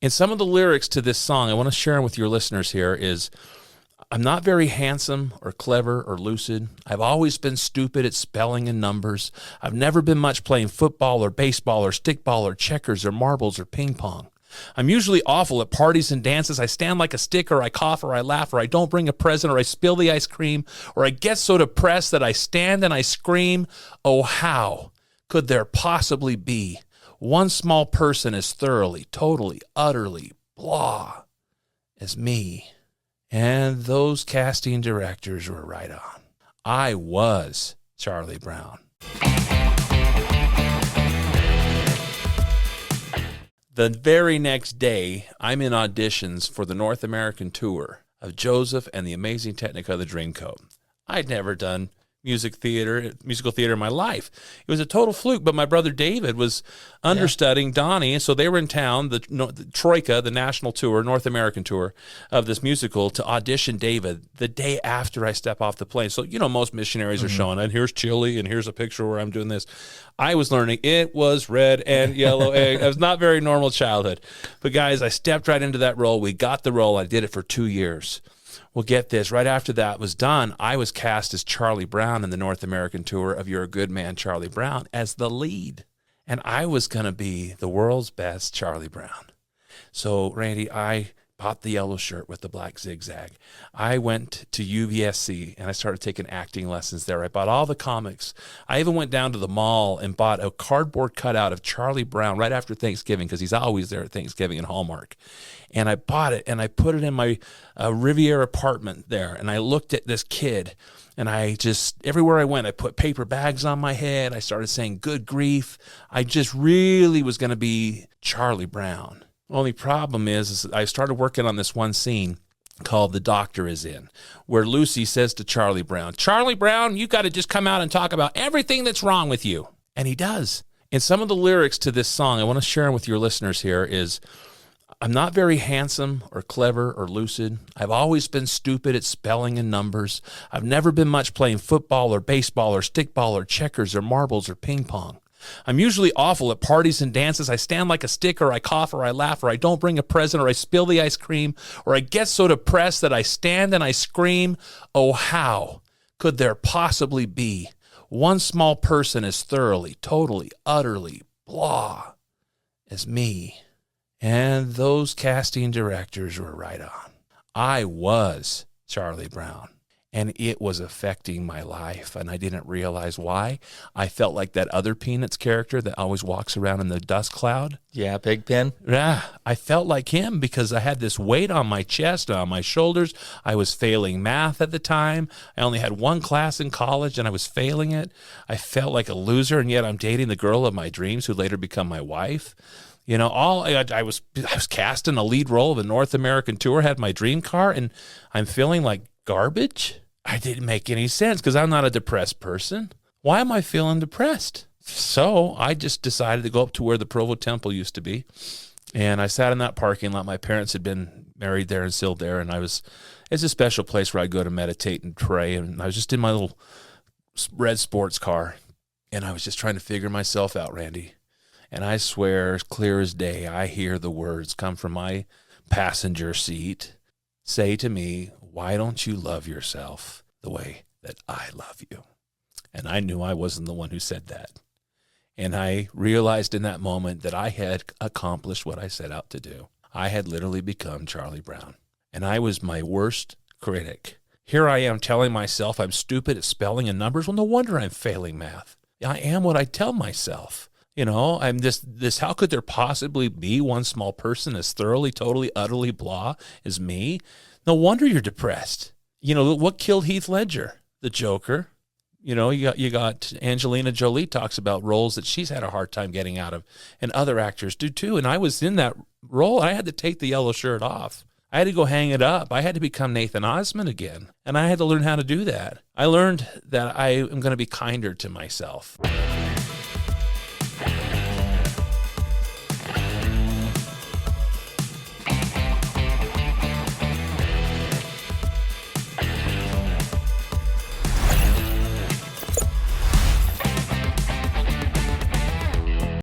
And some of the lyrics to this song I want to share with your listeners here is, I'm not very handsome or clever or lucid. I've always been stupid at spelling and numbers. I've never been much playing football or baseball or stickball or checkers or marbles or ping pong. I'm usually awful at parties and dances. I stand like a stick, or I cough, or I laugh, or I don't bring a present, or I spill the ice cream, or I get so depressed that I stand and I scream. Oh, how could there possibly be one small person as thoroughly, totally, utterly blah as me? And those casting directors were right on. I was Charlie Brown. The very next day, I'm in auditions for the North American tour of Joseph and the Amazing Technicolor of the Dreamcoat. I'd never done musical theater in my life. It was a total fluke, but my brother David was understudying Donny, and so they were in town, the Troika, the national tour, North American tour of this musical, to audition David the day after I step off the plane. So, most missionaries are showing, and here's chili, and here's a picture where I'm doing this. I was learning it was red and yellow egg. It was not very normal childhood. But guys, I stepped right into that role. We got the role. I did it for 2 years. Well, get this. Right after that was done, I was cast as Charlie Brown in the North American tour of You're a Good Man, Charlie Brown, as the lead. And I was going to be the world's best Charlie Brown. So, Randy, I bought the yellow shirt with the black zigzag. I went to UVSC, and I started taking acting lessons there. I bought all the comics. I even went down to the mall and bought a cardboard cutout of Charlie Brown right after Thanksgiving, because he's always there at Thanksgiving in Hallmark. And I bought it, and I put it in my Riviera apartment there, and I looked at this kid, and I just, everywhere I went, I put paper bags on my head. I started saying, good grief. I just really was going to be Charlie Brown. Only problem is I started working on this one scene called The Doctor Is In, where Lucy says to Charlie Brown, you got to just come out and talk about everything that's wrong with you. And he does. And some of the lyrics to this song I want to share with your listeners here is, I'm not very handsome or clever or lucid. I've always been stupid at spelling and numbers. I've never been much playing football or baseball or stickball or checkers or marbles or ping pong. I'm usually awful at parties and dances. I stand like a stick, or I cough, or I laugh, or I don't bring a present, or I spill the ice cream, or I get so depressed that I stand and I scream. Oh, how could there possibly be one small person as thoroughly, totally, utterly blah as me? And those casting directors were right on. I was Charlie Brown. And it was affecting my life, and I didn't realize why. I felt like that other Peanuts character that always walks around in the dust cloud. Yeah, Pigpen. Yeah, I felt like him because I had this weight on my chest and on my shoulders. I was failing math at the time. I only had one class in college, and I was failing it. I felt like a loser, and yet I'm dating the girl of my dreams who later become my wife. I was cast in a lead role of a North American tour, had my dream car, and I'm feeling like garbage. I didn't make any sense because I'm not a depressed person. Why am I feeling depressed? So I just decided to go up to where the Provo Temple used to be, and I sat in that parking lot. My parents had been married there and still there, and it's a special place where I go to meditate and pray, and I was just in my little red sports car, and I was just trying to figure myself out, Randy. And I swear, as clear as day, I hear the words come from my passenger seat say to me, why don't you love yourself the way that I love you? And I knew I wasn't the one who said that. And I realized in that moment that I had accomplished what I set out to do. I had literally become Charlie Brown. And I was my worst critic. Here I am telling myself I'm stupid at spelling and numbers. Well, no wonder I'm failing math. I am what I tell myself. I'm this, how could there possibly be one small person as thoroughly, totally, utterly blah as me? No wonder you're depressed. What killed Heath Ledger? The Joker. You got Angelina Jolie talks about roles that she's had a hard time getting out of, and other actors do too. And I was in that role. I had to take the yellow shirt off. I had to go hang it up. I had to become Nathan Osmond again. And I had to learn how to do that. I learned that I am going to be kinder to myself.